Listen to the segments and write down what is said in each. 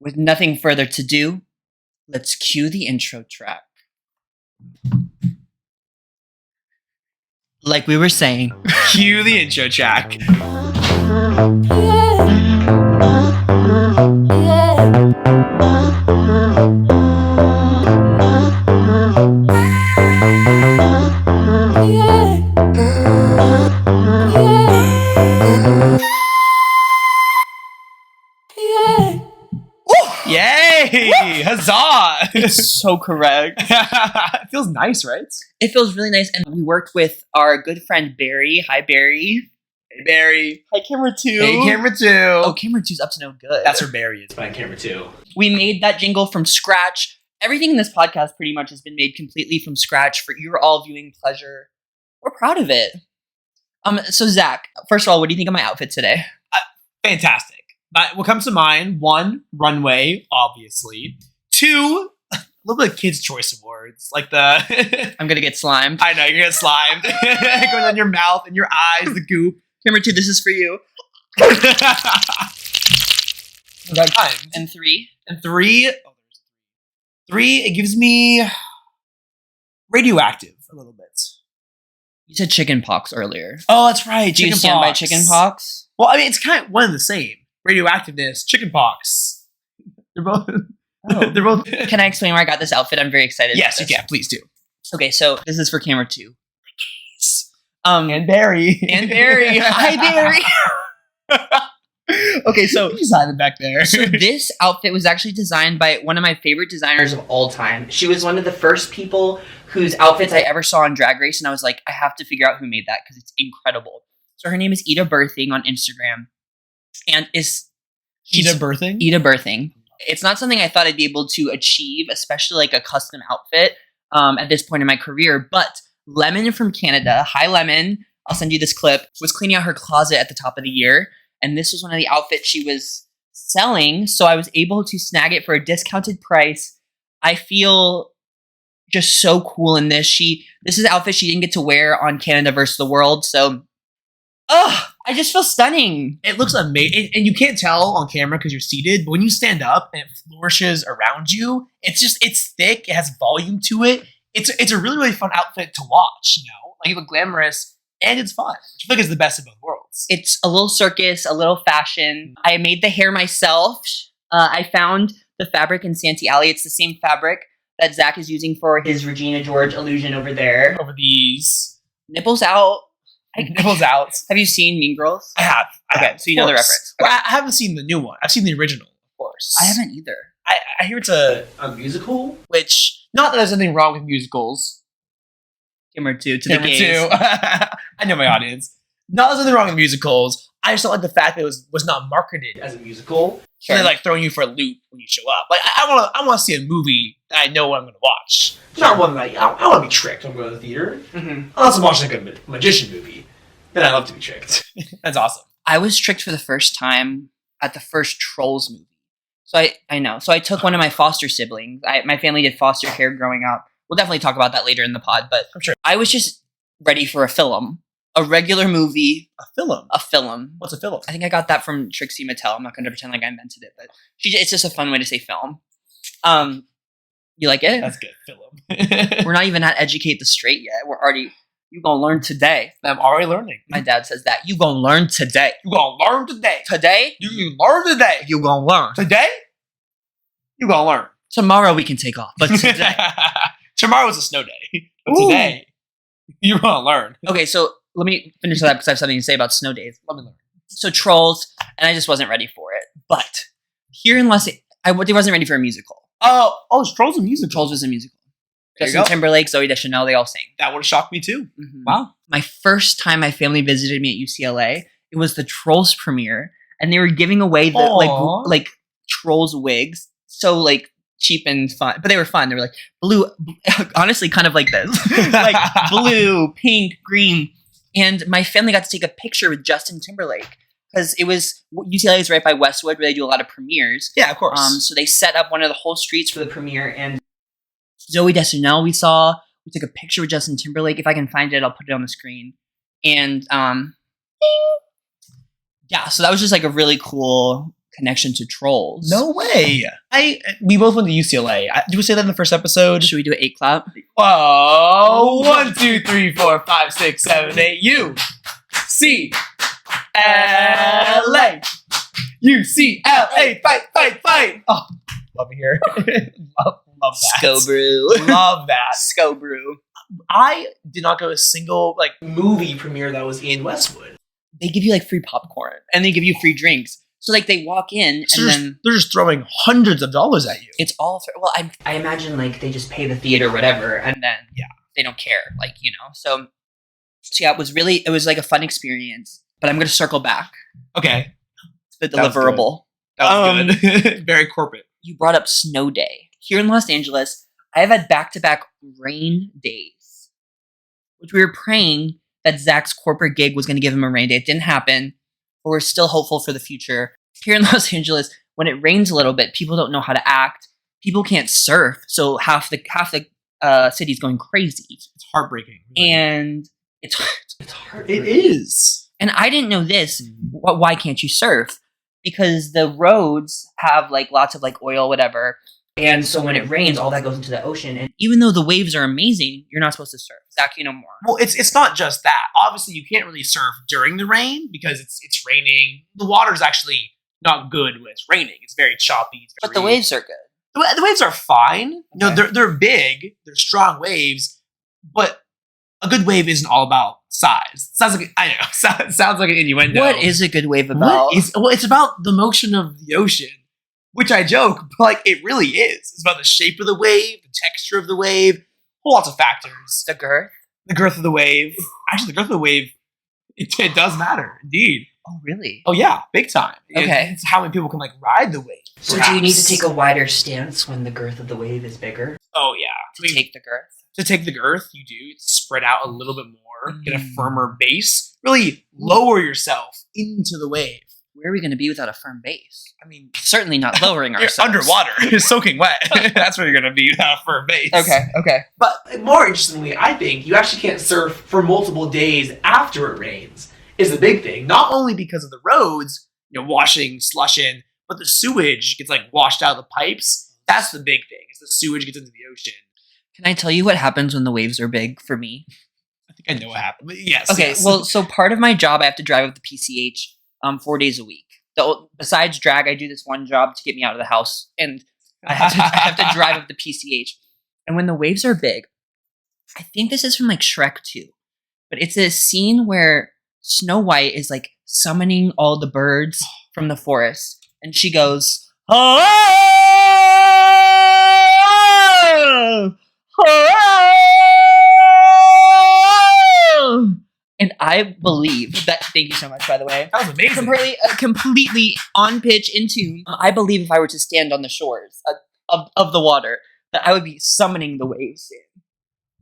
with nothing further to do, let's cue the intro track. Like we were saying, Cue the intro track. Yay! Huzzah! it's so correct. It feels nice, right? It feels really nice. And we worked with our good friend Barry. Hi, Barry. Hey, Barry. Hi, Camera 2. Hey, Camera 2. Oh, Camera 2's up to no good. That's where Barry is, by Camera 2. We made that jingle from scratch. Everything in this podcast pretty much has been made completely from scratch for your all viewing pleasure. We're proud of it. So Zach, first of all, what do you think of my outfit today? Fantastic. What comes to mind, 1, runway, obviously. 2, a little bit of Kids' Choice Awards. Like the... I'm going to get slimed. I know, you're going to get slimed. It goes on your mouth and your eyes, the goop. Camera 2, this is for you. And 3? And 3, it gives me radioactive a little bit. You said chicken pox earlier. Oh, that's right. Do you stand by chicken pox? Well, I mean, it's kind of one and the same. Radioactiveness, chicken pox. They're both. Oh. They're both. Can I explain where I got this outfit? I'm very excited. Yes, about you this. can. Please do. Okay, so this is for Camera 2. And Barry. And Barry. Hi, Barry. Okay, so you decided back there. So this outfit was actually designed by one of my favorite designers of all time. She was one of the first people whose outfits I ever saw on Drag Race, and I was like, I have to figure out who made that because it's incredible. So her name is Ida Birthing on Instagram, and Ida Birthing? Ida Birthing. It's not something I thought I'd be able to achieve, especially like a custom outfit at this point in my career. But Lemon from Canada, hi Lemon, I'll send you this clip, was cleaning out her closet at the top of the year. And this was one of the outfits she was selling. So I was able to snag it for a discounted price. I feel just so cool in this. This is an outfit she didn't get to wear on Canada vs. the World. So, I just feel stunning. It looks amazing. And you can't tell on camera because you're seated. But when you stand up and it flourishes around you, it's thick. It has volume to it. It's a really, really fun outfit to watch, you know? Like, you look glamorous. And it's fun. I feel like it's the best of both worlds. It's a little circus, a little fashion. I made the hair myself. I found the fabric in Santee Alley. It's the same fabric that Zach is using for his Regina George illusion over there. Over these. Nipples out. Nipples out. Have you seen Mean Girls? I have. Okay, so you know the reference. Okay. Well, I haven't seen the new one. I've seen the original, of course. I haven't either. I hear it's a musical, which, not that there's anything wrong with musicals. Camera 2 to Camera the gays. 2. I know my audience. Not there's nothing wrong with musicals. I just don't like the fact that it was not marketed as a musical. Sure. So they're like throwing you for a loop when you show up. Like I want to see a movie that I know what I'm going to watch. Sure. Not one that I want to be tricked when I'm going to the theater. Mm-hmm. Unless I'm watching like a magician movie, then I love to be tricked. That's awesome. I was tricked for the first time at the first Trolls movie. So I know. So I took one of my foster siblings. My family did foster care growing up. We'll definitely talk about that later in the pod, but I'm sure. I was just ready for a film. A regular movie. A film? A film. What's a film? I think I got that from Trixie Mattel. I'm not going to pretend like I invented it, but it's just a fun way to say film. You like it? That's good. Film. We're not even at Educate the Straight yet. We're already... You gonna learn today. I'm already learning. My dad says that. You gonna learn today. You gonna learn today. Today? You learn today. You gonna learn. Today? You gonna learn. Tomorrow we can take off, but today... Tomorrow's a snow day. But Ooh. today, you're gonna learn. Okay, so let me finish that because I have something to say about snow days. Let me learn. So Trolls, and I just wasn't ready for it. But here in I wasn't ready for a musical. Oh, Trolls a musical. Trolls was a musical. There you Justin go. Timberlake, Zooey Deschanel, they all sing. That would have shocked me too. Mm-hmm. Wow. My first time my family visited me at UCLA, it was the Trolls premiere, and they were giving away the Aww. like Trolls wigs. So like cheap and fun, but they were fun. They were like blue, honestly, kind of like this, like blue, pink, green. And my family got to take a picture with Justin Timberlake because it was UCLA is right by Westwood where they do a lot of premieres. Yeah, of course. So they set up one of the whole streets for the premiere, and Zooey Deschanel we saw. We took a picture with Justin Timberlake. If I can find it, I'll put it on the screen. And yeah, so that was just like a really cool connection to trolls. No way. We both went to UCLA. Did we say that in the first episode? Should we do an 8 clap? Oh, 1, 2, 3, 4, 5, 6, 7, 8. U C L A. UCLA. Fight. Oh, love it here. love that. Scobrew. Love that. Scobrew. I did not go to a single movie premiere that was in Westwood. They give you free popcorn and they give you free drinks. So they walk in So and then they're just throwing hundreds of dollars at you. it's all well. I imagine they just pay the theater whatever, and then they don't care. So yeah, it was a fun experience. But I'm gonna circle back. Okay, The deliverable. That was good. Very corporate. You brought up snow day here in Los Angeles. I have had back-to-back rain days, which we were praying that Zach's corporate gig was going to give him a rain day. It didn't happen, but we're still hopeful for the future. Here in Los Angeles, when it rains a little bit, people don't know how to act. People can't surf, so half the city's going crazy. It's heartbreaking. Really. And it's hard. It is. And I didn't know this. Why can't you surf? Because the roads have lots of oil, whatever. And so when it rains, all that goes into the ocean. And even though the waves are amazing, you're not supposed to surf. Zach, you know more. Well, it's not just that. Obviously, you can't really surf during the rain because it's raining. The water's actually not good when it's raining. It's very choppy. But the waves are good. The waves are fine. Okay. No, they're big. They're strong waves. But a good wave isn't all about size. Sounds like sounds like an innuendo. What is a good wave about? It's about the motion of the ocean. Which I joke, but it really is. It's about the shape of the wave, the texture of the wave, whole lots of factors. The girth? The girth of the wave. Actually, the girth of the wave, it does matter, indeed. Oh, really? Oh, yeah, big time. Okay. It's how many people can ride the wave. So do you need to take a wider stance when the girth of the wave is bigger? Oh, yeah. To take the girth? To take the girth, you do spread out a little bit more, get a firmer base, really lower yourself into the wave. Where are we going to be without a firm base? I mean, certainly not lowering ourselves. You're underwater. You're soaking wet. That's where you're going to be without a firm base. Okay. But more interestingly, I think you actually can't surf for multiple days after it rains is the big thing. Not only because of the roads, washing, slushing, but the sewage gets washed out of the pipes. That's the big thing. Is the sewage gets into the ocean. Can I tell you what happens when the waves are big for me? I think I know what happened. But yes. Okay. Yes. Well, so part of my job, I have to drive up the PCH 4 days a week. Besides drag, I do this one job to get me out of the house, and I have to drive up the PCH. And when the waves are big, I think this is from Shrek 2, but it's a scene where Snow White is summoning all the birds from the forest, and she goes, "Oh, and I believe that. Thank you so much, by the way. That was amazing. Completely on pitch, in tune. I believe if I were to stand on the shores of the water, that I would be summoning the waves in,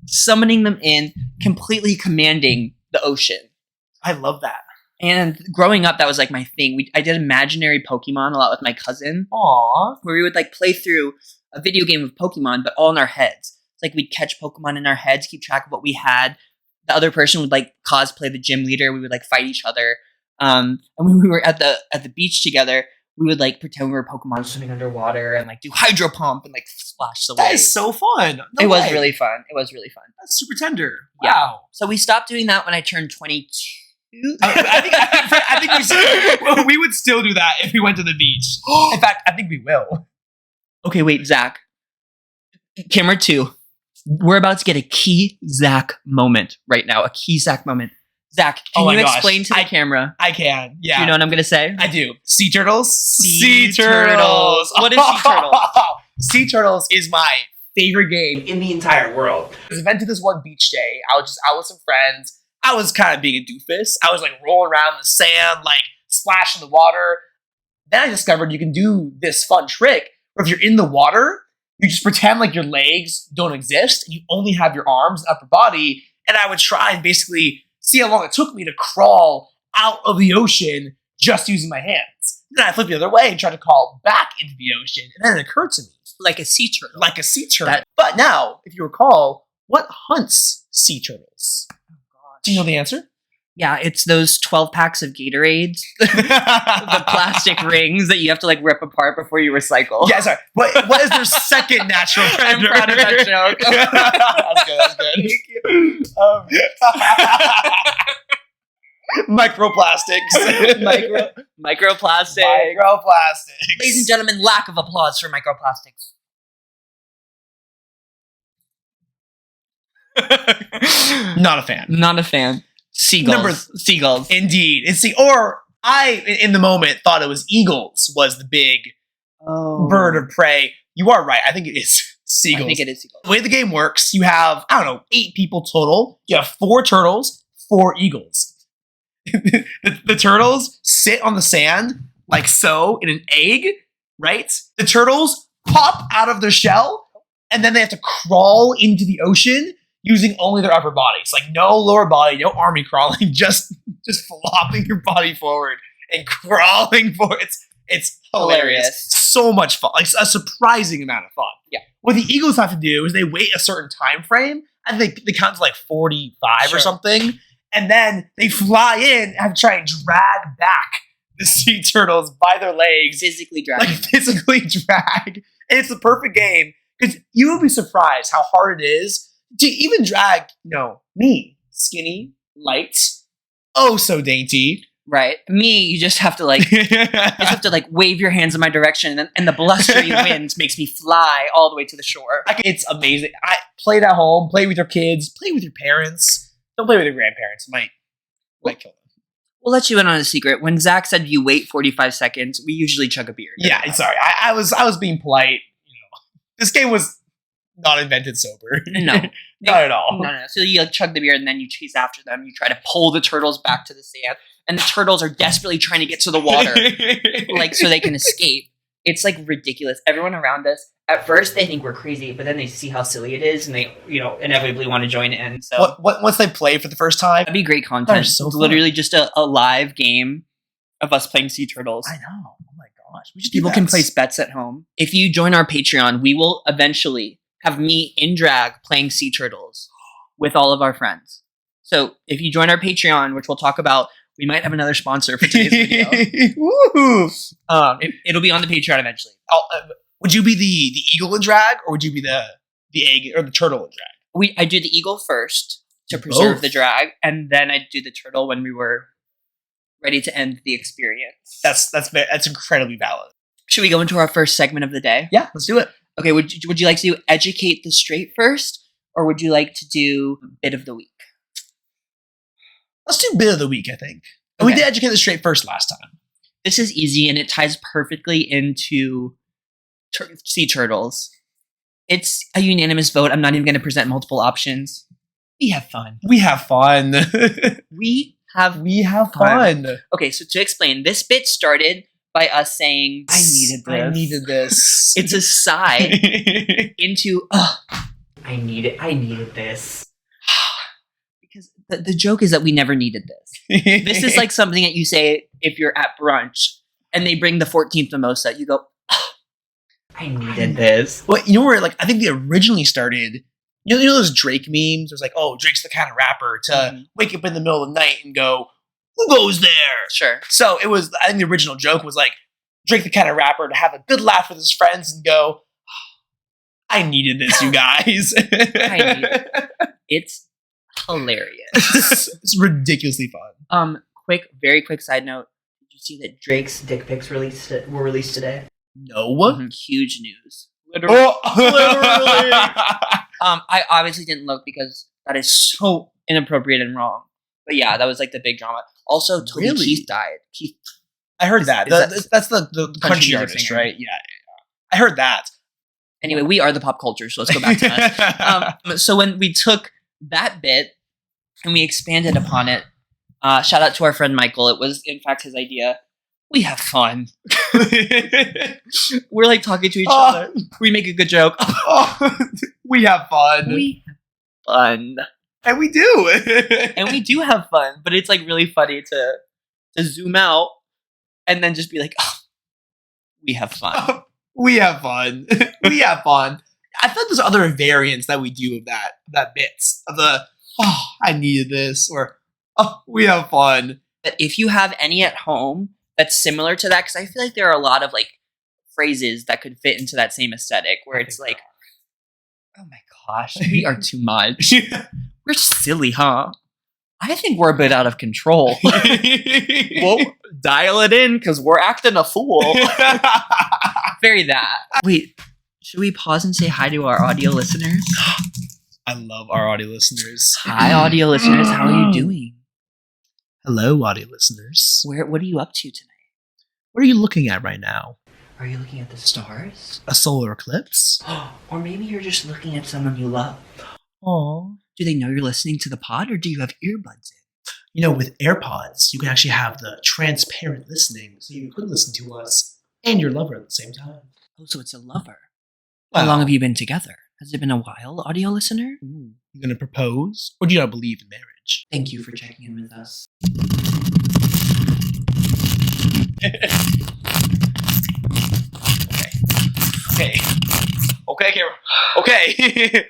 summoning them in, completely commanding the ocean. I love that. And growing up, that was my thing. I did imaginary Pokemon a lot with my cousin. Aww. Where we would play through a video game of Pokemon, but all in our heads. It's we'd catch Pokemon in our heads, keep track of what we had. The other person would cosplay the gym leader. We would fight each other. And when we were at the beach together, we would pretend we were Pokemon swimming underwater and do hydro pump and splash the waves. That is so fun. No it was way. really fun. It was really fun. That's super tender. Yeah. Wow. So we stopped doing that when I turned 22. I think we would still do that if we went to the beach. In fact, I think we will. Okay, wait, Zach. Camera 2. We're about to get a key Zach moment right now. A key Zach moment. Zach, can you explain to the camera? I can. Yeah. Do you know what I'm going to say? I do. Sea turtles? Sea turtles. What is sea turtles? Sea turtles is my favorite game in the entire world. I went to this one beach day. I was out with some friends. I was kind of being a doofus. I was rolling around in the sand, splashing the water. Then I discovered you can do this fun trick where if you're in the water, you just pretend your legs don't exist and you only have your arms and upper body. And I would try and basically see how long it took me to crawl out of the ocean just using my hands. Then I flipped the other way and tried to crawl back into the ocean. And then it occurred to me. Like a sea turtle. Like a sea turtle. But now, if you recall, what hunts sea turtles? Do you know the answer? Yeah, it's those 12 packs of Gatorades, the plastic rings that you have to like rip apart before you recycle. Yeah, sorry. What is their second natural I'm predator? proud of that joke. That's good. Microplastics. Microplastics. Microplastics. Ladies and gentlemen, lack of applause for microplastics. Not a fan. Not a fan. Seagulls. Indeed. In the moment, thought it was eagles was the big bird of prey. You are right. I think it is seagulls. I think it is seagulls. The way the game works, you have, 8 people total. You have 4 turtles, 4 eagles. the turtles sit on the sand like so in an egg, right? The turtles pop out of their shell, and then they have to crawl into the ocean using only their upper bodies. Like no lower body, no army crawling, just flopping your body forward and crawling forward. It's hilarious. So much fun. Like a surprising amount of fun. Yeah. What the eagles have to do is they wait a certain time frame. I think they count to like 45 or something. And then they fly in and have to try and drag back the sea turtles by their legs. Physically drag. Like physically drag. And it's the perfect game because you would be surprised how hard it is to even drag, me, skinny, light, oh so dainty. Right. Me, you just have to wave your hands in my direction, and the blustery wind makes me fly all the way to the shore. It's amazing. I played at home, play with your kids, play with your parents. Don't play with your grandparents. It might kill them. We'll let you in on a secret. When Zach said you wait 45 seconds, we usually chug a beer. Yeah, sorry. I was being polite. This game was not invented sober. No. Not at all. No. So you chug the beer and then you chase after them. You try to pull the turtles back to the sand. And the turtles are desperately trying to get to the water, so they can escape. It's ridiculous. Everyone around us, at first they think we're crazy, but then they see how silly it is and they, inevitably want to join in. So once they play for the first time, that'd be great content. It's literally just a live game of us playing sea turtles. I know. Oh my gosh. People can place bets at home. If you join our Patreon, we will eventually have me in drag playing sea turtles with all of our friends. So if you join our Patreon, which we'll talk about, we might have another sponsor for today's video. Woo! It'll be on the Patreon eventually. Would you be the eagle in drag, or would you be the egg or the turtle in drag? I do the eagle first to preserve the drag, and then I do the turtle when we were ready to end the experience. That's incredibly valid. Should we go into our first segment of the day? Yeah, let's do it. Okay, would you like to educate the straight first, or would you like to do bit of the week? Let's do bit of the week, I think. And we did educate the straight first last time. This is easy, and it ties perfectly into sea turtles. It's a unanimous vote. I'm not even going to present multiple options. We have fun. We have fun. We have fun. Okay, so to explain, this bit started by us saying, I needed this. It's a sigh into, I needed this. Because the joke is that we never needed this. This is like something that you say if you're at brunch and they bring the 14th mimosa. You go, I needed this. Well, you know where, I think they originally started, you know those Drake memes? There's Drake's the kind of rapper to wake up in the middle of the night and go, who goes there? Sure. So I think the original joke was Drake the kind of rapper to have a good laugh with his friends and go, I needed this, you guys. I need it. It's hilarious. It's ridiculously fun. Very quick side note. Did you see that Drake's dick pics were released today? No. Huge news. Literally. I obviously didn't look because that is so inappropriate and wrong. But yeah, that was the big drama. Also, Toby Keith died. I heard that. That's the country artist, singer. Right? Yeah. I heard that. Anyway, we are the pop culture, so let's go back to us. So when we took that bit and we expanded upon it, shout out to our friend Michael. It was, in fact, his idea. We have fun. We're talking to each other. We make a good joke. We have fun. We have fun. And we do. And we do have fun, but it's really funny to zoom out and then just be we have fun. We have fun. We have fun. I thought there's other variants that we do of that bits of the, I needed this, or, Oh, we have fun. But if you have any at home that's similar to that, because I feel like there are a lot of like phrases that could fit into that same aesthetic where it's like, oh my gosh, we are too much. We're silly, huh? I think we're a bit out of control. Well, dial it in because we're acting a fool. Very that. Wait, should we pause and say hi to our audio listeners? I love our audio listeners. Hi, audio listeners. How are you doing? Hello, audio listeners. What are you up to tonight? What are you looking at right now? Are you looking at the stars? A solar eclipse? Or maybe you're just looking at someone you love. Aww. Do they know you're listening to the pod, or do you have earbuds in? You know, with AirPods, you can actually have the transparent listening, so you could listen to us and your lover at the same time. Oh, so it's a lover. How long have you been together? Has it been a while, audio listener? You gonna propose, or do you not believe in marriage? Thank you for checking in with us. Okay, Cameron. Okay.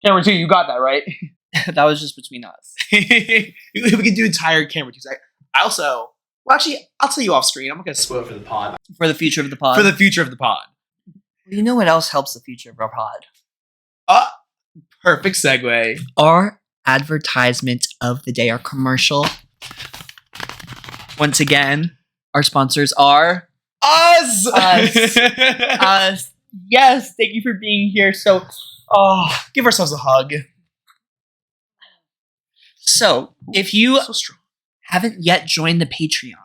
Camera 2, you got that, right? That was just between us. We can do entire Camera 2. I also, well, actually, I'll tell you off screen. I'm not going to spoil it for the pod. For the future of the pod. For the future of the pod. You know what else helps the future of our pod? Perfect segue. Our advertisement of the day, our commercial. Once again, our sponsors are us. Us. Yes, thank you for being here. So, give ourselves a hug. So, if you So strong. haven't yet joined the Patreon,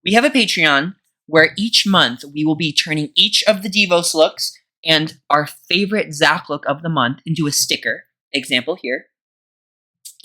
we have a Patreon where each month we will be turning each of the Divos looks and our favorite Zach look of the month into a sticker. Example here.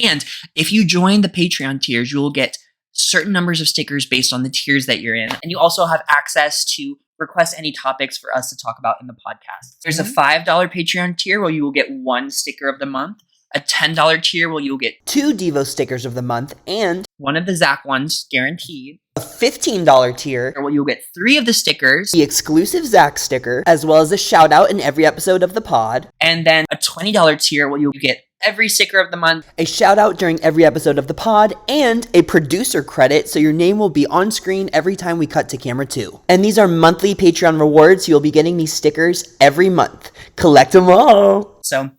And if you join the Patreon tiers, you will get certain numbers of stickers based on the tiers that you're in. And you also have access to request any topics for us to talk about in the podcast. There's a $5 Patreon tier where you will get one sticker of the month, a $10 tier where you'll get 2 Devo stickers of the month, and one of the Zach ones guaranteed. A $15 tier where you'll get 3 of the stickers, the exclusive Zach sticker, as well as a shout out in every episode of the pod. And then a $20 tier where you'll get every sticker of the month, a shout out during every episode of the pod, and a producer credit so your name will be on screen every time we cut to camera 2. And these are monthly Patreon rewards, so you'll be getting these stickers every month. Collect them all! So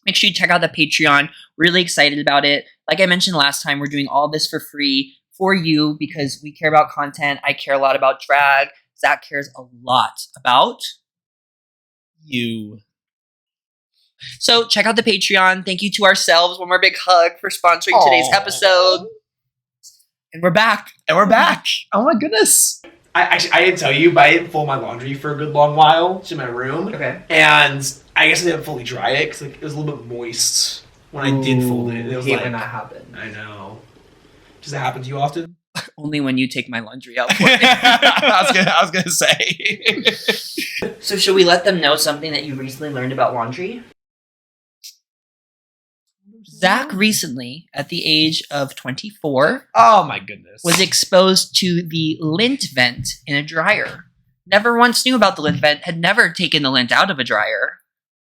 make sure you check out the Patreon. Really excited about it. Like I mentioned last time, we're doing all this for free for you because we care about content. I care a lot about drag. Zach cares a lot about you. So check out the Patreon. Thank you to ourselves. One more big hug for sponsoring today's episode. And we're back. Oh my goodness. I didn't tell you, but I didn't fold my laundry for a good long while. It's in my room. Okay. And I guess I didn't fully dry it because it was a little bit moist when I did fold it. It was when that happened. I know. Does that happen to you often? Only when you take my laundry out for me. I was gonna say. So should we let them know something that you recently learned about laundry? Zach recently, at the age of 24, Oh my goodness. was exposed to the lint vent in a dryer. Never once knew about the lint vent, had never taken the lint out of a dryer.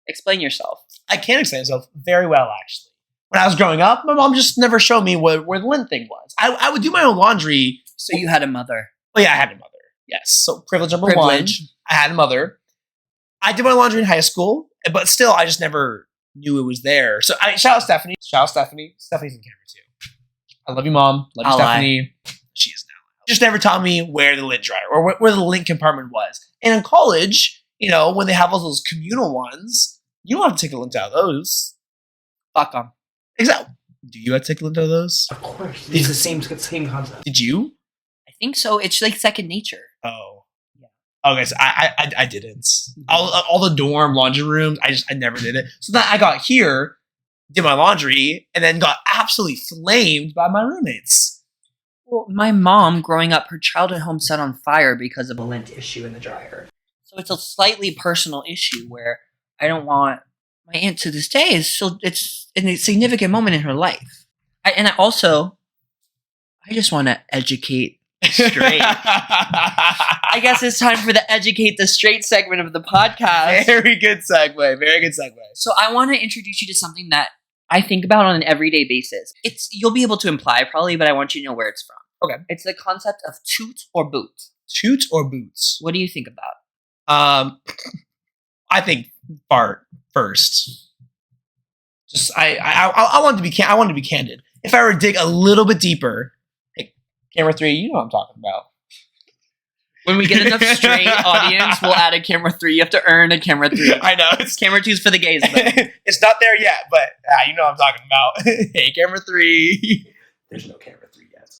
Explain yourself. I can explain myself very well, actually. When I was growing up, my mom just never showed me where the lint thing was. I would do my own laundry. So you had a mother. Oh yeah, I had a mother. Yes. So privilege number Privilege. 1. I had a mother. I did my laundry in high school, but still, I just never knew it was there. So shout out Stephanie. Stephanie's in camera too. I love you, Mom. Love you, I'll Stephanie. She is now. Just never taught me where the lint dryer or where the lint compartment was. And in college, you know, when they have all those communal ones, you don't have to take a lint out of those. Fuck them. Exactly. Do you have to take a lint out of those? Of course. It's the same concept. Did you? I think so. It's like second nature. Oh. Okay, so I didn't. All the dorm laundry rooms, I never did it. So then I got here, did my laundry, and then got absolutely flamed by my roommates. Well, my mom, growing up, her childhood home set on fire because of a lint issue in the dryer. So it's a slightly personal issue where I don't want my aunt to this day it's in a significant moment in her life. I just want to educate straight. I guess it's time for the Educate the Straight segment of the podcast. Very good segue. So I want to introduce you to something that I think about on an everyday basis. You'll be able to imply probably, but I want you to know where it's from. Okay. It's the concept of toot or boot. Toot or boots? What do you think about? I think fart first. Just I want to be candid. If I were to dig a little bit deeper, hey, camera 3, you know what I'm talking about. When we get enough straight audience, we'll add a camera 3. You have to earn a camera 3. I know. It's Camera 2's for the gays. But it's not there yet, but you know what I'm talking about. Hey, camera 3. There's no camera 3 yet.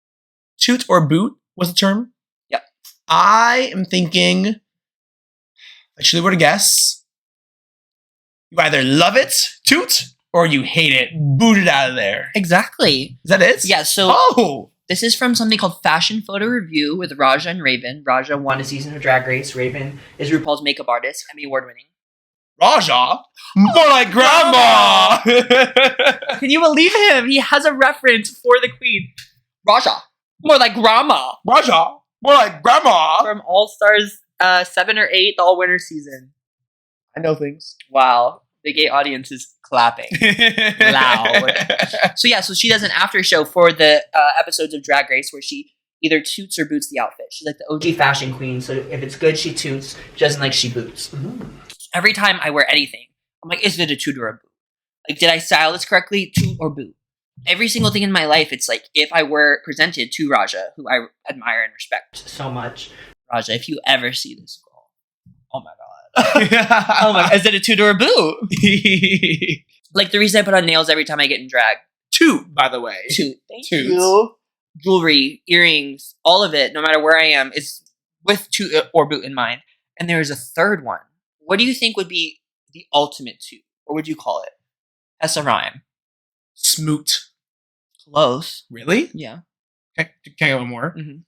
Toot or boot was the term? Yep. I am thinking, if I truly were to guess, you either love it, toot, or you hate it, boot it out of there. Exactly. Is that it? Yeah, so this is from something called Fashion Photo Review with Raja and Raven. Raja won a season of Drag Race. Raven is RuPaul's makeup artist, Emmy Award winning. Raja? More like grandma! Can you believe him? He has a reference for the queen. Raja. More like grandma. Raja? More like grandma! From All Stars 7 or 8, the all winter season. I know things. Wow. The gay audience is clapping loud. So she does an after show for the episodes of Drag Race where she either toots or boots the outfit. She's like the OG fashion queen. So if it's good, she toots. She doesn't like, she boots. Mm-hmm. Every time I wear anything, I'm like, is it a toot or a boot? Like, did I style this correctly? Toot or boot? Every single thing in my life, it's like, if I were presented to Raja, who I admire and respect so much. Raja, if you ever see this girl, oh my God. Oh my God. Is it a toot or a boot? Like the reason I put on nails every time I get in drag. Toot, by the way. Toot. Thank you. Jewelry, earrings, all of it, no matter where I am, is with toot or boot in mind. And there is a third one. What do you think would be the ultimate toot? What would you call it? That's a rhyme. Smoot. Close. Really? Yeah. Can I get one more? Mm-hmm.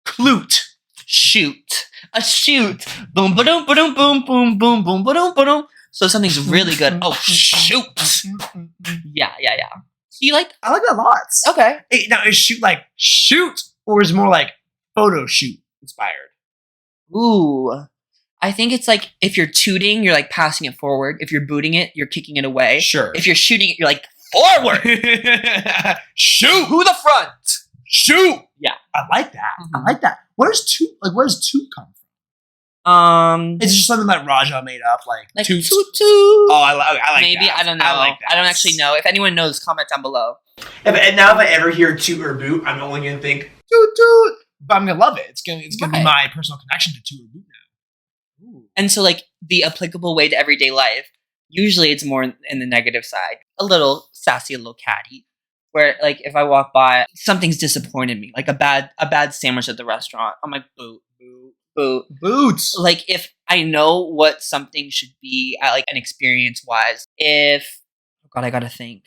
Clute. Shoot. A shoot. Boom, ba-doom, ba-doom, boom, boom, boom, boom, ba-doom, ba-doom. So something's really good. Oh, shoot. Yeah. So you like? I like that lots. Okay. Hey, now is shoot like shoot, or is it more like photo shoot inspired? Ooh. I think it's like if you're tooting, you're like passing it forward. If you're booting it, you're kicking it away. Sure. If you're shooting it, you're like forward. Shoot. Who the front? Shoot. Yeah. I like that. Mm-hmm. I like that. Where does toot come from? It's just something that Raja made up, like toot. Toot toot. Oh, I like maybe that. I don't know. I like that. I don't actually know. If anyone knows, comment down below. And now if I ever hear toot or boot, I'm only gonna think toot toot. But I'm gonna love it. It's gonna be my personal connection to toot or boot now. Ooh. And so, like the applicable way to everyday life, usually it's more in the negative side. A little sassy, a little catty. Where like if I walk by, something's disappointed me, like a bad sandwich at the restaurant, I'm like boot. Boots. Like if I know what something should be, like an experience wise. If I gotta think.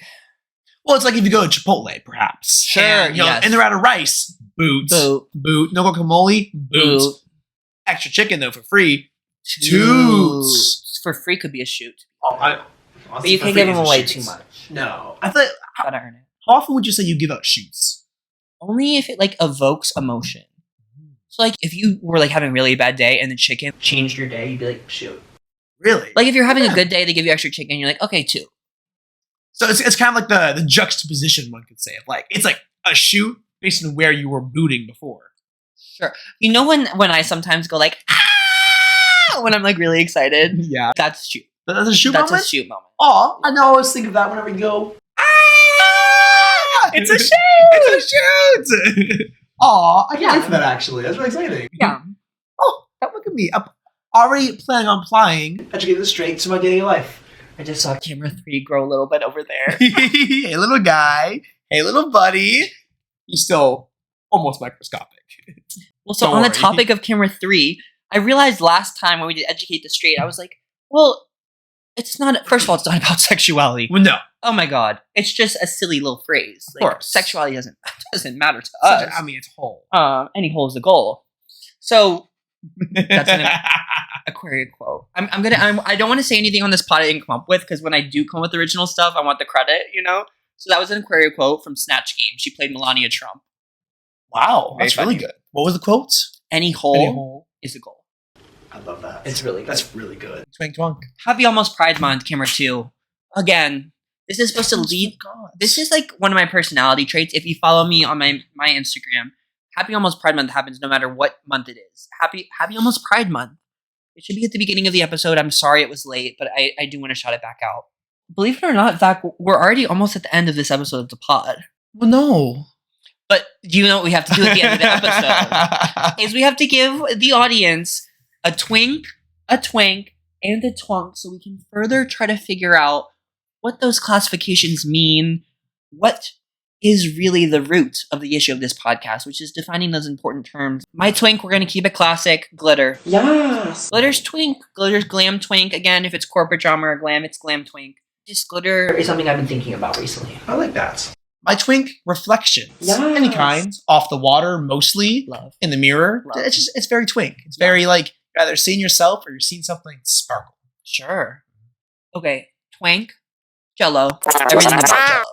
Well, it's like if you go to Chipotle, perhaps. Sure. And, yes. and they're out of rice. Boot. No guacamole. Boot. Extra chicken though for free. Toots. For free could be a shoot. But you can't give them away too much. No. I thought. Gotta earn it. How often would you say you give out shoots? Only if it like evokes emotion. So like if you were like having a really bad day and the chicken changed your day, you'd be like, shoot. Really? Like if you're having a good day, they give you extra chicken, you're like, okay, 2. So it's kind of like the juxtaposition, one could say. Like it's like a shoot based on where you were booting before. Sure. You know when I sometimes go like, ah, when I'm like really excited? Yeah. That's shoot. That's a shoot moment? That's a shoot moment. Oh, I know. I always think of that whenever you go, it's a shoot! It's a shoot! Aw, I can't wait for that actually. That's really exciting. Yeah. Oh, look at me. I'm already planning on applying. How'd you get this straight to my daily life? I just saw camera 3 grow a little bit over there. Hey, little guy. Hey, little buddy. He's still almost microscopic. Well, so on the topic of camera 3, I realized last time when we did Educate the Straight, I was like, well, it's not, first of all, it's not about sexuality. Well, no. Oh my God. It's just a silly little phrase. Of course. Sexuality doesn't matter to us. I mean, it's whole. Any hole is a goal. So that's an Aquaria quote. I don't want to say anything on this pod I didn't come up with, because when I do come up with original stuff, I want the credit, you know? So that was an Aquaria quote from Snatch Game. She played Melania Trump. Wow. That's really good. What was the quote? Any hole is a goal. I love that. It's really good. That's really good. Twink Twunk. Happy Almost Pride Month, camera 2. Again, This is supposed to lead. This is like one of my personality traits. If you follow me on my Instagram, Happy Almost Pride Month happens no matter what month it is. Happy Almost Pride Month. It should be at the beginning of the episode. I'm sorry it was late, but I do want to shout it back out. Believe it or not, Zach, we're already almost at the end of this episode of the pod. Well, no. But do you know what we have to do at the end of the episode? Is we have to give the audience a twink, a twank, and a twunk so we can further try to figure out what those classifications mean, what is really the root of the issue of this podcast, which is defining those important terms. My twink, we're going to keep it classic, glitter. Yes. Glitter's twink. Glitter's glam twink. Again, if it's corporate drama or glam, it's glam twink. Just glitter is something I've been thinking about recently. I like that. My twink, reflections. Yes. Any kind. Off the water, mostly. Love. In the mirror. Love. It's very twink. It's very like, you're either seeing yourself or you're seeing something sparkle. Sure. Okay, twank, Jello, everything about Jello.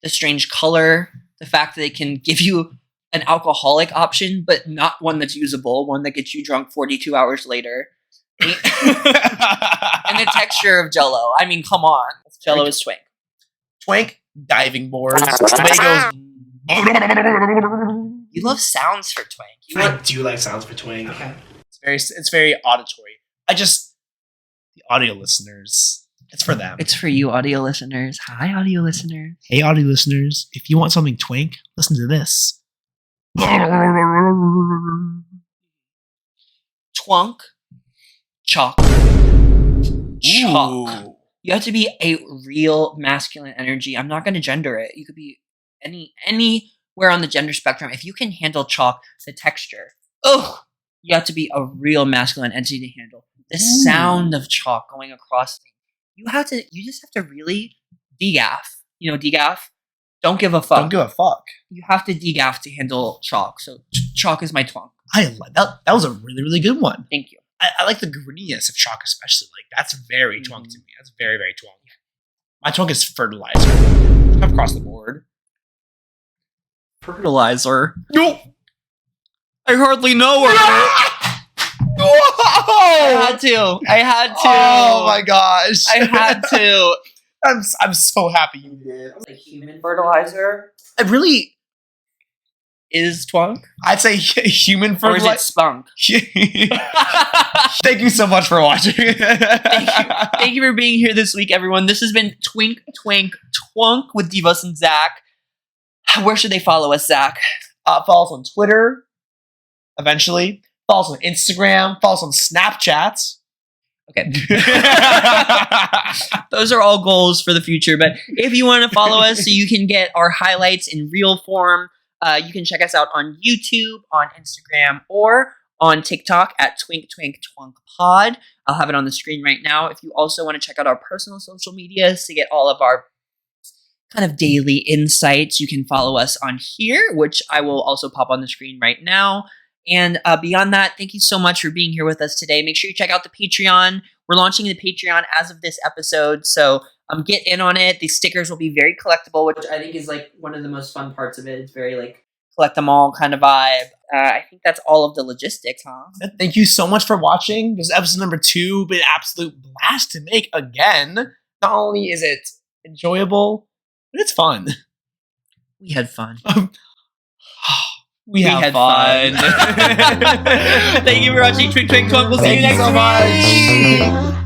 The strange color, the fact that it can give you an alcoholic option, but not one that's usable, one that gets you drunk 42 hours later. And the texture of Jello. I mean, come on. Jello is twank. Twank, diving boards. The way it goes. You love sounds for twank. I do like sounds for twink. Okay. It's very auditory. The audio listeners, it's for them. It's for you, audio listeners. Hi, audio listeners. Hey, audio listeners, if you want something twink, listen to this. Twunk, chalk. Chalk. Ooh. You have to be a real masculine energy. I'm not going to gender it. You could be anywhere on the gender spectrum. If you can handle chalk, the texture, you have to be a real masculine entity to handle the sound of chalk going across things. You just have to really degaff. You know, degaff? Don't give a fuck. Don't give a fuck. You have to degaff to handle chalk. So chalk is my twunk. I like that. That was a really, really good one. Thank you. I like the grittiness of chalk, especially. Like, that's very twunk to me. That's very, very twunk. My twunk is fertilizer. Across the board. Fertilizer. No. I hardly know her. I had to. Oh my gosh. I had to. I'm so happy you did. Like human fertilizer I really is twunk, I'd say human or is it fertilizer. spunk? Thank you so much for watching. Thank you for being here this week, everyone. This has been Twink Twank Twunk with DIVOS and Zach. Where should they follow us, Zach? Follow us on Twitter. Eventually. Follow us on Instagram. Follow us on Snapchat. Okay. Those are all goals for the future. But if you want to follow us so you can get our highlights in real form, you can check us out on YouTube, on Instagram, or on TikTok at Twink Twank Twunk Pod. I'll have it on the screen right now. If you also want to check out our personal social medias to get all of our kind of daily insights, you can follow us on here, which I will also pop on the screen right now. And beyond that, thank you so much for being here with us today. Make sure you check out the Patreon. We're launching the Patreon as of this episode, so get in on it. These stickers will be very collectible, which I think is like one of the most fun parts of it. It's very like collect them all kind of vibe. I think that's all of the logistics, huh? Thank you so much for watching. This is episode number 2, but an absolute blast to make again. Not only is it enjoyable, but it's fun. We had fun. We had fun. Thank you for watching Twink Twank Twunk. We'll see you next so week. much.